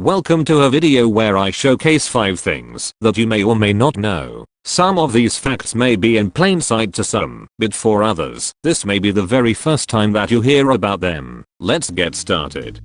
welcome to a video where I showcase 5 things that you may or may not know. Some of these facts may be in plain sight to some, but for others, this may be the very first time that you hear about them. Let's get started.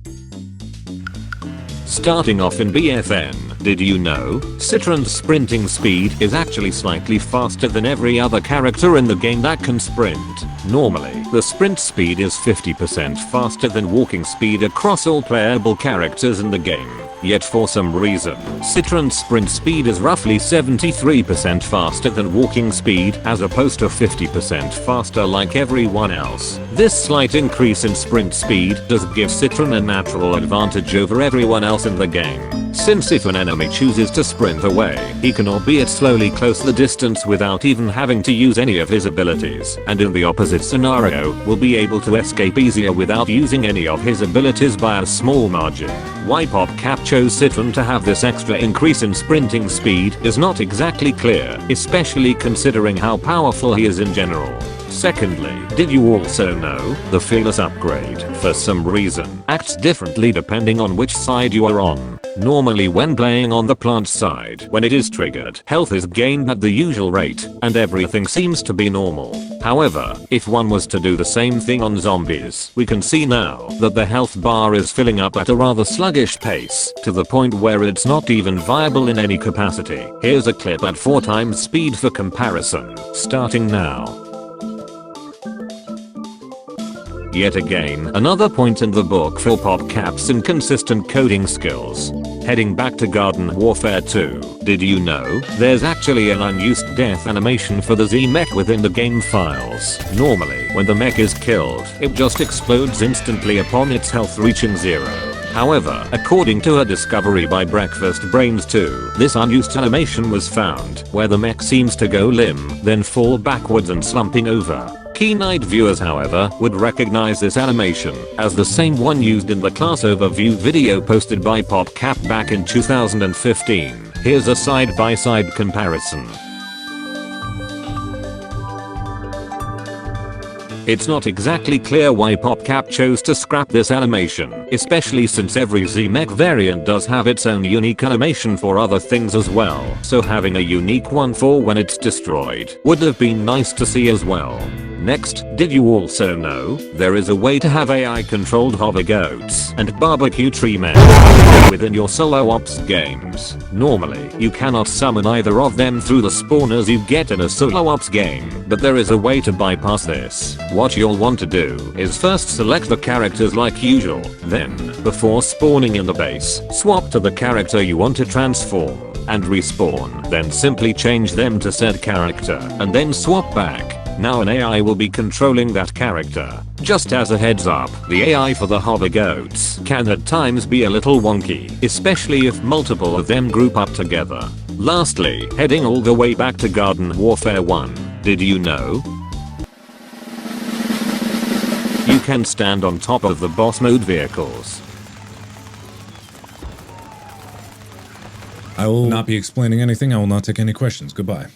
Starting off in BFN, did you know Citron's sprinting speed is actually slightly faster than every other character in the game that can sprint? Normally, the sprint speed is 50% faster than walking speed across all playable characters in the game. Yet for some reason, Citron's sprint speed is roughly 73% faster than walking speed as opposed to 50% faster like everyone else. This slight increase in sprint speed does give Citron a natural advantage over everyone else in the game, since if an enemy chooses to sprint away, he can albeit slowly close the distance without even having to use any of his abilities, and in the opposite scenario, will be able to escape easier without using any of his abilities by a small margin. Why PopCap chose Citron to have this extra increase in sprinting speed is not exactly clear, especially considering how powerful he is in general. Secondly, did you also know the Fearless upgrade, for some reason, acts differently depending on which side you are on? Normally when playing on the plant side, when it is triggered, health is gained at the usual rate, and everything seems to be normal. However, if one was to do the same thing on zombies, we can see now that the health bar is filling up at a rather sluggish pace, to the point where it's not even viable in any capacity. Here's a clip at 4 times speed for comparison, starting now. Yet again, another point in the book for PopCap's inconsistent coding skills. Heading back to Garden Warfare 2, did you know there's actually an unused death animation for the Z-Mech within the game files? Normally, when the mech is killed, it just explodes instantly upon its health reaching 0. However, according to a discovery by Breakfast Brains 2, this unused animation was found, where the mech seems to go limp, then fall backwards and slumping over. Keen-eyed viewers however would recognize this animation as the same one used in the class overview video posted by PopCap back in 2015. Here's a side-by-side comparison. It's not exactly clear why PopCap chose to scrap this animation, especially since every Z-Mech variant does have its own unique animation for other things as well, so having a unique one for when it's destroyed would have been nice to see as well. Next, did you also know there is a way to have AI-controlled hover goats and barbecue tree men within your solo ops games? Normally, you cannot summon either of them through the spawners you get in a solo ops game, but there is a way to bypass this. What you'll want to do is first select the characters like usual, then, before spawning in the base, swap to the character you want to transform and respawn, then simply change them to said character and then swap back. Now an AI will be controlling that character. Just as a heads up, the AI for the hover goats can at times be a little wonky, especially if multiple of them group up together. Lastly, heading all the way back to Garden Warfare 1, did you know you can stand on top of the boss mode vehicles? I will not be explaining anything. I will not take any questions. Goodbye.